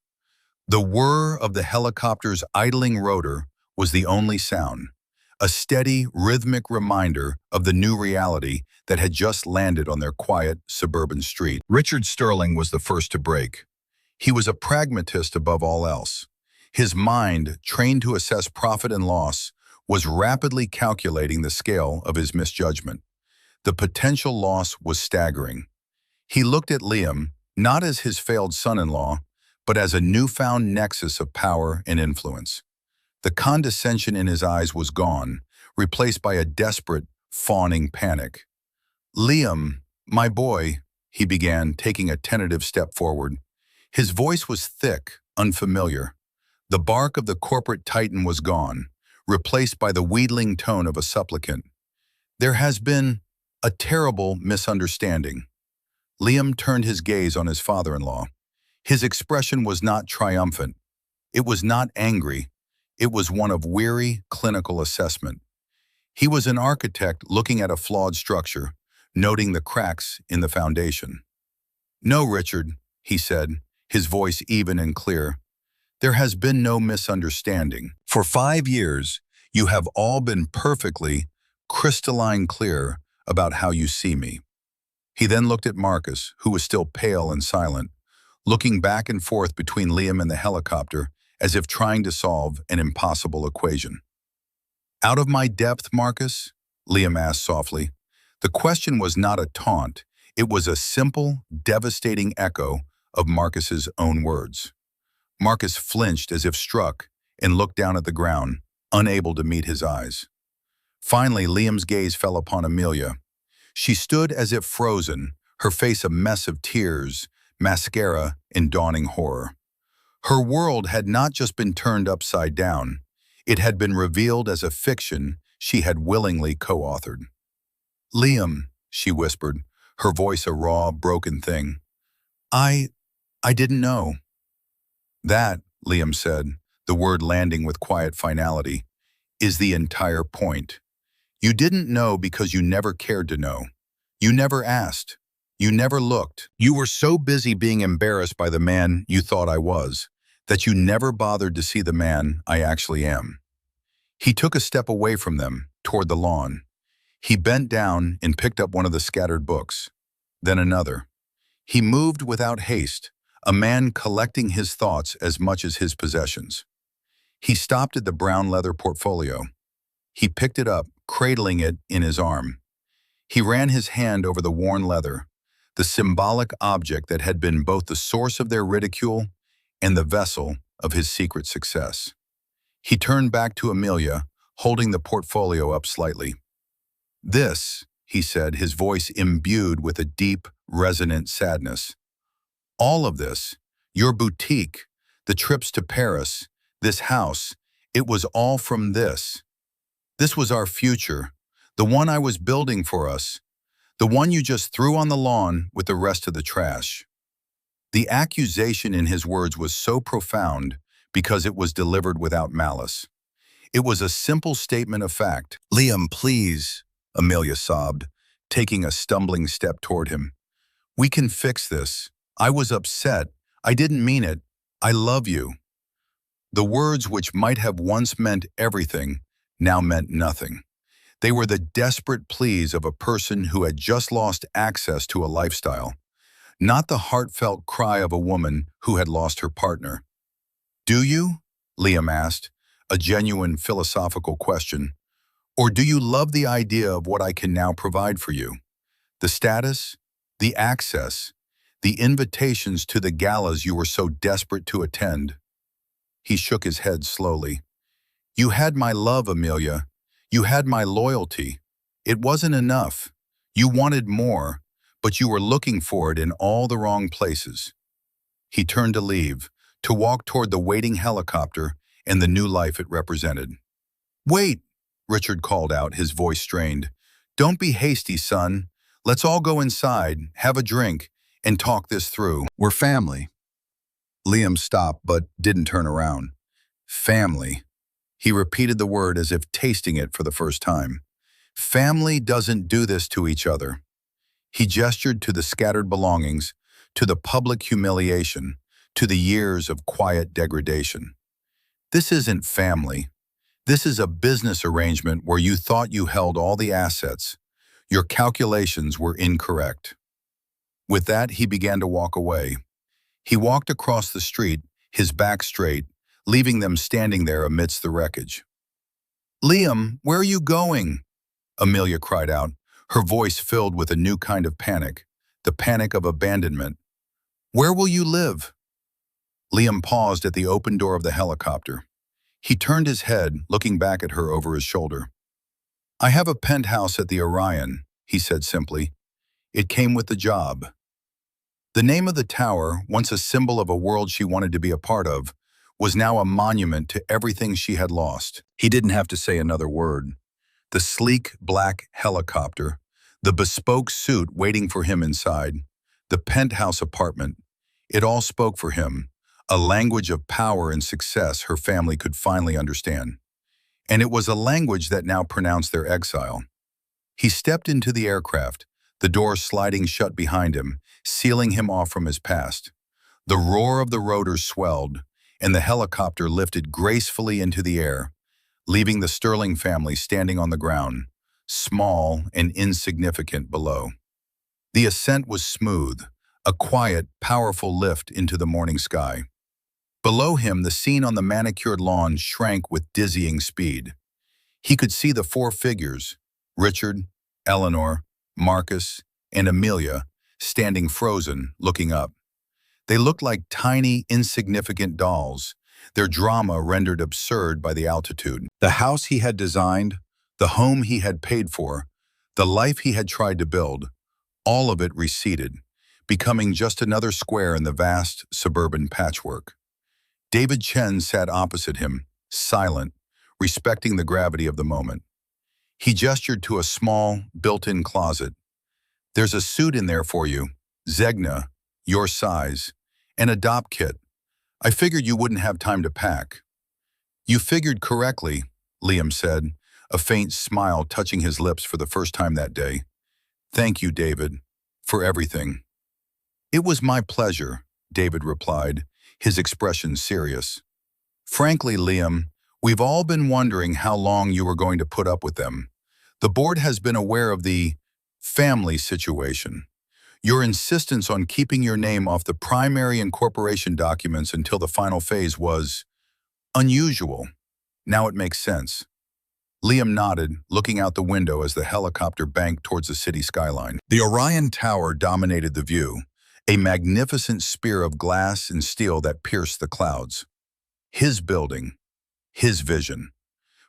The whir of the helicopter's idling rotor was the only sound, a steady, rhythmic reminder of the new reality that had just landed on their quiet, suburban street. Richard Sterling was the first to break. He was a pragmatist above all else. His mind, trained to assess profit and loss, was rapidly calculating the scale of his misjudgment. The potential loss was staggering. He looked at Liam, not as his failed son-in-law, but as a newfound nexus of power and influence. The condescension in his eyes was gone, replaced by a desperate, fawning panic. "Liam, my boy," he began, taking a tentative step forward. His voice was thick, unfamiliar. The bark of the corporate titan was gone, replaced by the wheedling tone of a supplicant. "There has been a terrible misunderstanding." Liam turned his gaze on his father-in-law. His expression was not triumphant. It was not angry. It was one of weary, clinical assessment. He was an architect looking at a flawed structure, noting the cracks in the foundation. "No, Richard," he said, his voice even and clear. "There has been no misunderstanding. For 5 years, you have all been perfectly, crystalline clear about how you see me." He then looked at Marcus, who was still pale and silent, looking back and forth between Liam and the helicopter as if trying to solve an impossible equation. "Out of my depth, Marcus?" Liam asked softly. The question was not a taunt. It was a simple, devastating echo of Marcus's own words. Marcus flinched as if struck and looked down at the ground, unable to meet his eyes. Finally, Liam's gaze fell upon Amelia. She stood as if frozen, her face a mess of tears, mascara, and dawning horror. Her world had not just been turned upside down. It had been revealed as a fiction she had willingly co-authored. "Liam," she whispered, her voice a raw, broken thing. I didn't know." "That," Liam said, the word landing with quiet finality, "is the entire point. You didn't know because you never cared to know. You never asked. You never looked. You were so busy being embarrassed by the man you thought I was, that you never bothered to see the man I actually am." He took a step away from them, toward the lawn. He bent down and picked up one of the scattered books, then another. He moved without haste, a man collecting his thoughts as much as his possessions. He stopped at the brown leather portfolio. He picked it up, cradling it in his arm. He ran his hand over the worn leather, the symbolic object that had been both the source of their ridicule and the vessel of his secret success. He turned back to Amelia, holding the portfolio up slightly. "This," he said, his voice imbued with a deep, resonant sadness. "All of this, your boutique, the trips to Paris, this house, it was all from this. This was our future, the one I was building for us, the one you just threw on the lawn with the rest of the trash." The accusation in his words was so profound because it was delivered without malice. It was a simple statement of fact. "Liam, please," Amelia sobbed, taking a stumbling step toward him. "We can fix this. I was upset. I didn't mean it. I love you." The words, which might have once meant everything, now meant nothing. They were the desperate pleas of a person who had just lost access to a lifestyle, not the heartfelt cry of a woman who had lost her partner. "Do you?" Liam asked, a genuine philosophical question. "Or do you love the idea of what I can now provide for you? The status, the access, the invitations to the galas you were so desperate to attend?" He shook his head slowly. "You had my love, Amelia. You had my loyalty. It wasn't enough. You wanted more, but you were looking for it in all the wrong places." He turned to leave, to walk toward the waiting helicopter and the new life it represented. "Wait," Richard called out, his voice strained. "Don't be hasty, son. Let's all go inside, have a drink, and talk this through. We're family." Liam stopped but didn't turn around. "Family." He repeated the word as if tasting it for the first time. "Family doesn't do this to each other." He gestured to the scattered belongings, to the public humiliation, to the years of quiet degradation. "This isn't family. This is a business arrangement where you thought you held all the assets. Your calculations were incorrect." With that, he began to walk away. He walked across the street, his back straight, leaving them standing there amidst the wreckage. Liam, where are you going? Amelia cried out, her voice filled with a new kind of panic, the panic of abandonment. Where will you live? Liam paused at the open door of the helicopter. He turned his head, looking back at her over his shoulder. I have a penthouse at the Orion, he said simply. It came with the job. The name of the tower, once a symbol of a world she wanted to be a part of, was now a monument to everything she had lost. He didn't have to say another word. The sleek black helicopter, the bespoke suit waiting for him inside, the penthouse apartment, it all spoke for him, a language of power and success her family could finally understand. And it was a language that now pronounced their exile. He stepped into the aircraft, the door sliding shut behind him, sealing him off from his past. The roar of the rotors swelled, and the helicopter lifted gracefully into the air, leaving the Sterling family standing on the ground, small and insignificant below. The ascent was smooth, a quiet, powerful lift into the morning sky. Below him, the scene on the manicured lawn shrank with dizzying speed. He could see the four figures, Richard, Eleanor, Marcus, and Amelia, standing frozen, looking up. They looked like tiny, insignificant dolls, their drama rendered absurd by the altitude. The house he had designed, the home he had paid for, the life he had tried to build, all of it receded, becoming just another square in the vast suburban patchwork. David Chen sat opposite him, silent, respecting the gravity of the moment. He gestured to a small, built-in closet. There's a suit in there for you, Zegna, your size, and a dop kit. I figured you wouldn't have time to pack. You figured correctly, Liam said, a faint smile touching his lips for the first time that day. Thank you, David, for everything. It was my pleasure, David replied, his expression serious. Frankly, Liam, we've all been wondering how long you were going to put up with them. The board has been aware of the family situation. Your insistence on keeping your name off the primary incorporation documents until the final phase was unusual. Now it makes sense. Liam nodded, looking out the window as the helicopter banked towards the city skyline. The Orion Tower dominated the view, a magnificent spear of glass and steel that pierced the clouds. His building, his vision.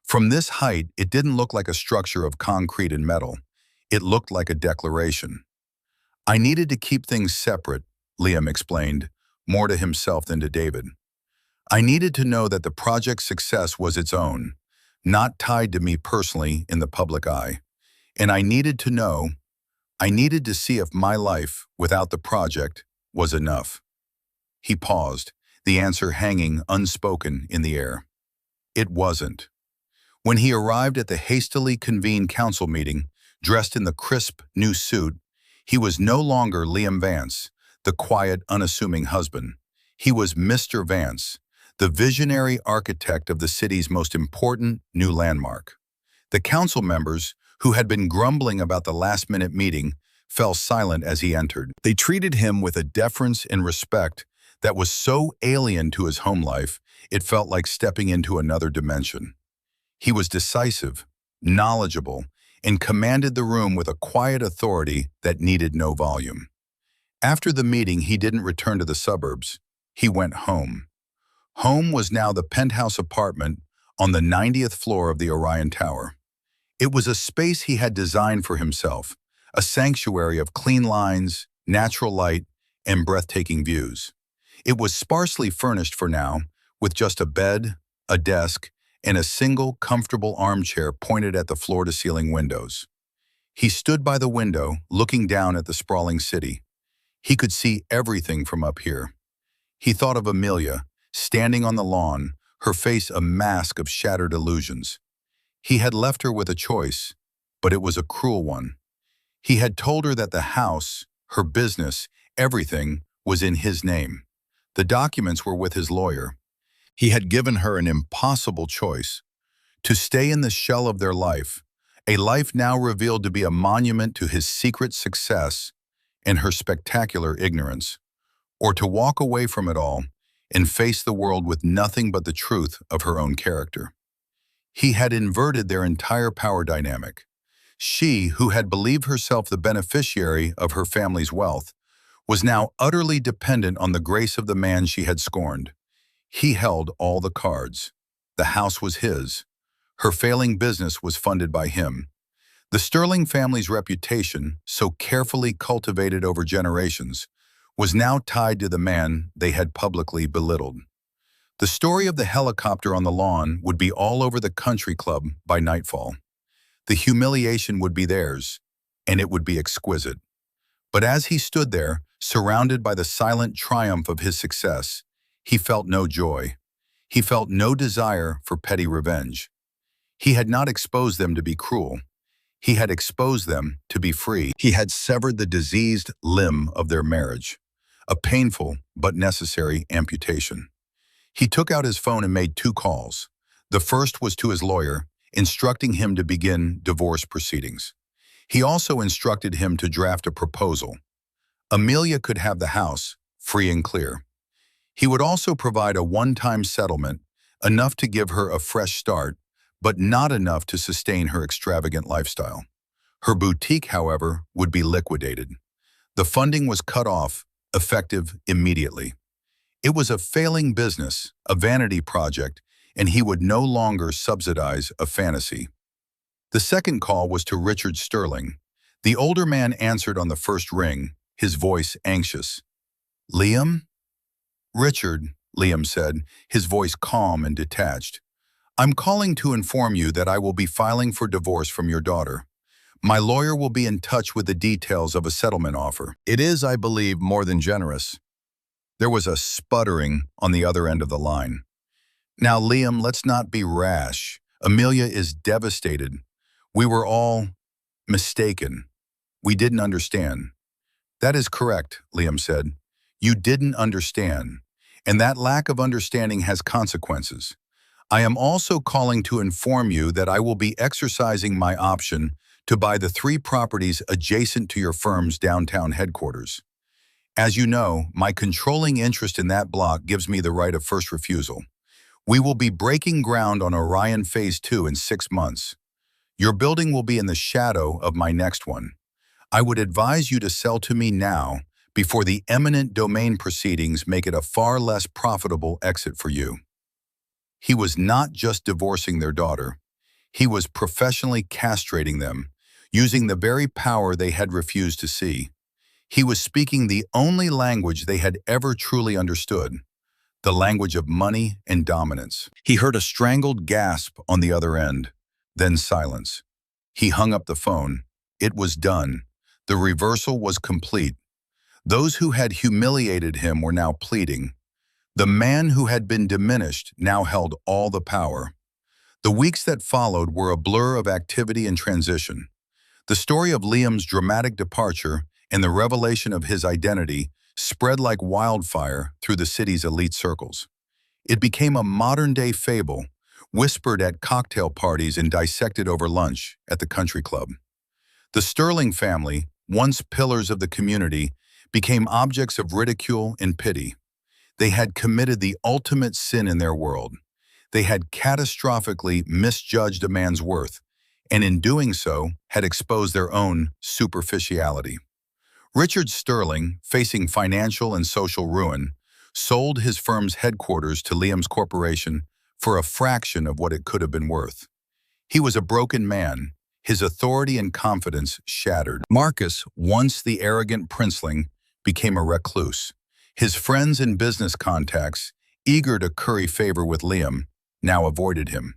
From this height, it didn't look like a structure of concrete and metal. It looked like a declaration. I needed to keep things separate, Liam explained, more to himself than to David. I needed to know that the project's success was its own, not tied to me personally in the public eye. And I needed to see if my life, without the project, was enough. He paused, the answer hanging unspoken in the air. It wasn't. When he arrived at the hastily convened council meeting, dressed in the crisp new suit, he was no longer Liam Vance, the quiet, unassuming husband. He was Mr. Vance, the visionary architect of the city's most important new landmark. The council members, who had been grumbling about the last-minute meeting, fell silent as he entered. They treated him with a deference and respect that was so alien to his home life, it felt like stepping into another dimension. He was decisive, knowledgeable, and commanded the room with a quiet authority that needed no volume. After the meeting, he didn't return to the suburbs. He went home. Home was now the penthouse apartment on the 90th floor of the Orion Tower. It was a space he had designed for himself, a sanctuary of clean lines, natural light, and breathtaking views. It was sparsely furnished for now, with just a bed, a desk, and a single, comfortable armchair pointed at the floor-to-ceiling windows. He stood by the window, looking down at the sprawling city. He could see everything from up here. He thought of Amelia, standing on the lawn, her face a mask of shattered illusions. He had left her with a choice, but it was a cruel one. He had told her that the house, her business, everything was in his name. The documents were with his lawyer. He had given her an impossible choice: to stay in the shell of their life, a life now revealed to be a monument to his secret success and her spectacular ignorance, or to walk away from it all and face the world with nothing but the truth of her own character. He had inverted their entire power dynamic. She, who had believed herself the beneficiary of her family's wealth, was now utterly dependent on the grace of the man she had scorned. He held all the cards. The house was his. Her failing business was funded by him. The Sterling family's reputation, so carefully cultivated over generations, was now tied to the man they had publicly belittled. The story of the helicopter on the lawn would be all over the country club by nightfall. The humiliation would be theirs, and it would be exquisite. But as he stood there, surrounded by the silent triumph of his success, he felt no joy. He felt no desire for petty revenge. He had not exposed them to be cruel. He had exposed them to be free. He had severed the diseased limb of their marriage, a painful but necessary amputation. He took out his phone and made 2 calls. The first was to his lawyer, instructing him to begin divorce proceedings. He also instructed him to draft a proposal. Amelia could have the house, free and clear. He would also provide a one-time settlement, enough to give her a fresh start, but not enough to sustain her extravagant lifestyle. Her boutique, however, would be liquidated. The funding was cut off, effective immediately. It was a failing business, a vanity project, and he would no longer subsidize a fantasy. The second call was to Richard Sterling. The older man answered on the first ring, his voice anxious. "Liam?" "Richard," Liam said, his voice calm and detached. "I'm calling to inform you that I will be filing for divorce from your daughter. My lawyer will be in touch with the details of a settlement offer. It is, I believe, more than generous." There was a sputtering on the other end of the line. "Now, Liam, let's not be rash. Amelia is devastated. We were all mistaken. We didn't understand." "That is correct," Liam said. "You didn't understand, and that lack of understanding has consequences. I am also calling to inform you that I will be exercising my option to buy the 3 properties adjacent to your firm's downtown headquarters. As you know, my controlling interest in that block gives me the right of first refusal. We will be breaking ground on Orion Phase 2 in 6 months. Your building will be in the shadow of my next one. I would advise you to sell to me now before the eminent domain proceedings make it a far less profitable exit for you." He was not just divorcing their daughter. He was professionally castrating them, using the very power they had refused to see. He was speaking the only language they had ever truly understood, the language of money and dominance. He heard a strangled gasp on the other end, then silence. He hung up the phone. It was done. The reversal was complete. Those who had humiliated him were now pleading. The man who had been diminished now held all the power. The weeks that followed were a blur of activity and transition. The story of Liam's dramatic departure and the revelation of his identity spread like wildfire through the city's elite circles. It became a modern-day fable, whispered at cocktail parties and dissected over lunch at the country club. The Sterling family, once pillars of the community, became objects of ridicule and pity. They had committed the ultimate sin in their world. They had catastrophically misjudged a man's worth, and in doing so, had exposed their own superficiality. Richard Sterling, facing financial and social ruin, sold his firm's headquarters to Liam's corporation for a fraction of what it could have been worth. He was a broken man, his authority and confidence shattered. Marcus, once the arrogant princeling, became a recluse. His friends and business contacts, eager to curry favor with Liam, now avoided him.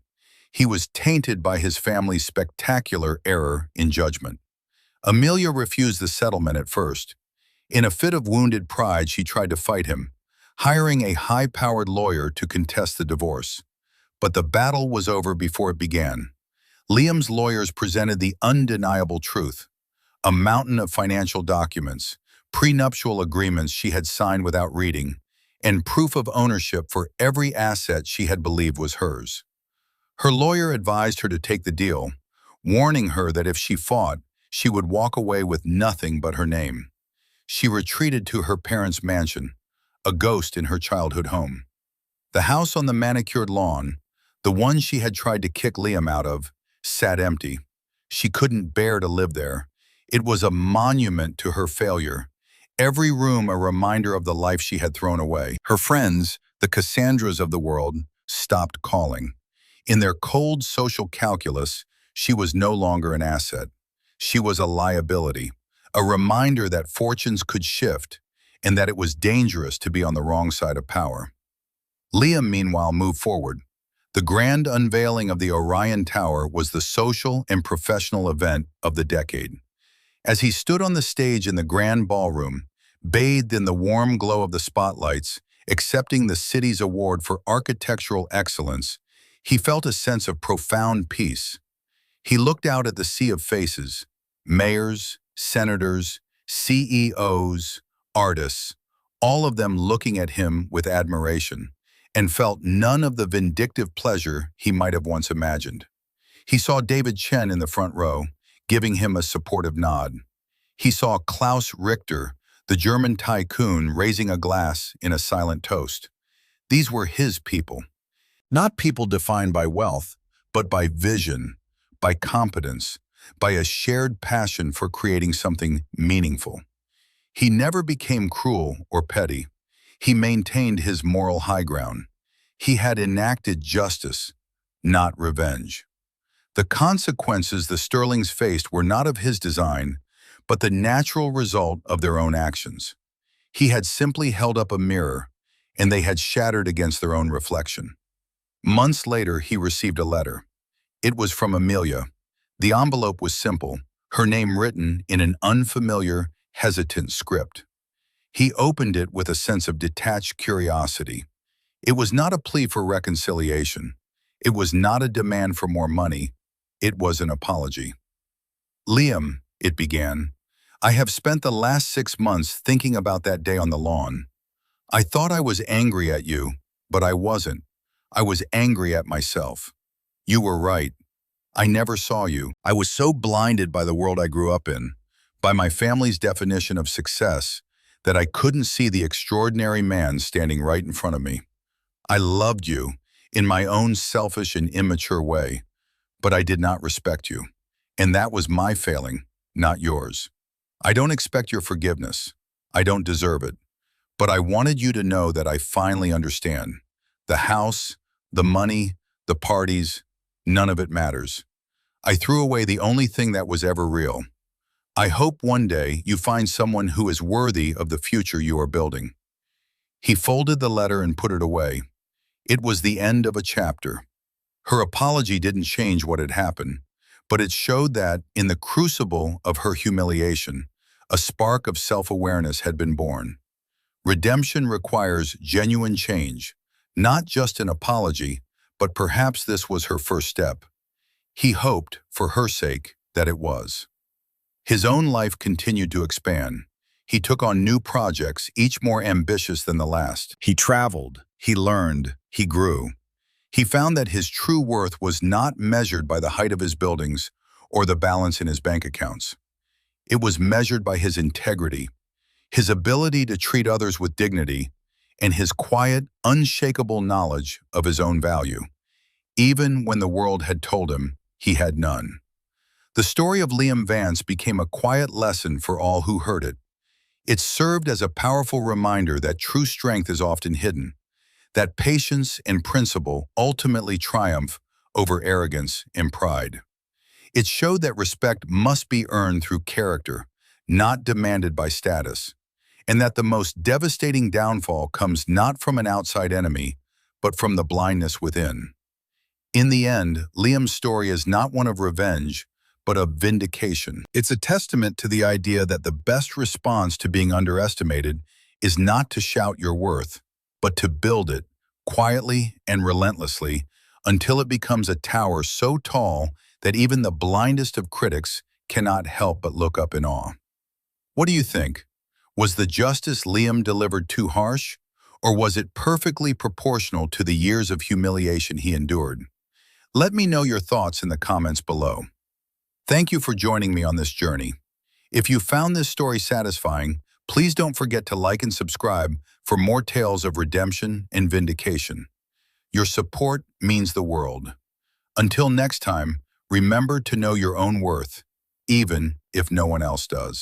He was tainted by his family's spectacular error in judgment. Amelia refused the settlement at first. In a fit of wounded pride, she tried to fight him, hiring a high-powered lawyer to contest the divorce. But the battle was over before it began. Liam's lawyers presented the undeniable truth: a mountain of financial documents, prenuptial agreements she had signed without reading, and proof of ownership for every asset she had believed was hers. Her lawyer advised her to take the deal, warning her that if she fought, she would walk away with nothing but her name. She retreated to her parents' mansion, a ghost in her childhood home. The house on the manicured lawn, The one she had tried to kick Liam out of sat empty. She couldn't bear to live there. It was a monument to her failure. Every room a reminder of the life she had thrown away. Her friends, the Cassandras of the world, stopped calling. In their cold social calculus, she was no longer an asset. She was a liability, a reminder that fortunes could shift and that it was dangerous to be on the wrong side of power. Liam, meanwhile, moved forward. The grand unveiling of the Orion Tower was the social and professional event of the decade. As he stood on the stage in the grand ballroom, bathed in the warm glow of the spotlights, accepting the city's award for architectural excellence, he felt a sense of profound peace. He looked out at the sea of faces, mayors, senators, CEOs, artists, all of them looking at him with admiration, and felt none of the vindictive pleasure he might have once imagined. He saw David Chen in the front row, giving him a supportive nod. He saw Klaus Richter, the German tycoon, raising a glass in a silent toast. These were his people. Not people defined by wealth, but by vision, by competence, by a shared passion for creating something meaningful. He never became cruel or petty. He maintained his moral high ground. He had enacted justice, not revenge. The consequences the Sterlings faced were not of his design, but the natural result of their own actions. He had simply held up a mirror, and they had shattered against their own reflection. Months later, he received a letter. It was from Amelia. The envelope was simple, her name written in an unfamiliar, hesitant script. He opened it with a sense of detached curiosity. It was not a plea for reconciliation. It was not a demand for more money. It was an apology. Liam, it began, I have spent the last 6 months thinking about that day on the lawn. I thought I was angry at you, but I wasn't. I was angry at myself. You were right. I never saw you. I was so blinded by the world I grew up in, by my family's definition of success, that I couldn't see the extraordinary man standing right in front of me. I loved you in my own selfish and immature way, but I did not respect you. And that was my failing, not yours. I don't expect your forgiveness. I don't deserve it. But I wanted you to know that I finally understand. The house, the money, the parties, none of it matters. I threw away the only thing that was ever real. I hope one day you find someone who is worthy of the future you are building. He folded the letter and put it away. It was the end of a chapter. Her apology didn't change what had happened, but it showed that, in the crucible of her humiliation, a spark of self-awareness had been born. Redemption requires genuine change, not just an apology, but perhaps this was her first step. He hoped, for her sake, that it was. His own life continued to expand. He took on new projects, each more ambitious than the last. He traveled, he learned, he grew. He found that his true worth was not measured by the height of his buildings or the balance in his bank accounts. It was measured by his integrity, his ability to treat others with dignity, and his quiet, unshakable knowledge of his own value, even when the world had told him he had none. The story of Liam Vance became a quiet lesson for all who heard it. It served as a powerful reminder that true strength is often hidden, that patience and principle ultimately triumph over arrogance and pride. It showed that respect must be earned through character, not demanded by status, and that the most devastating downfall comes not from an outside enemy, but from the blindness within. In the end, Liam's story is not one of revenge, but of vindication. It's a testament to the idea that the best response to being underestimated is not to shout your worth, but to build it quietly and relentlessly until it becomes a tower so tall that even the blindest of critics cannot help but look up in awe. What do you think? Was the justice Liam delivered too harsh, or was it perfectly proportional to the years of humiliation he endured? Let me know your thoughts in the comments below. Thank you for joining me on this journey. If you found this story satisfying, please don't forget to like and subscribe for more tales of redemption and vindication. Your support means the world. Until next time, remember to know your own worth, even if no one else does.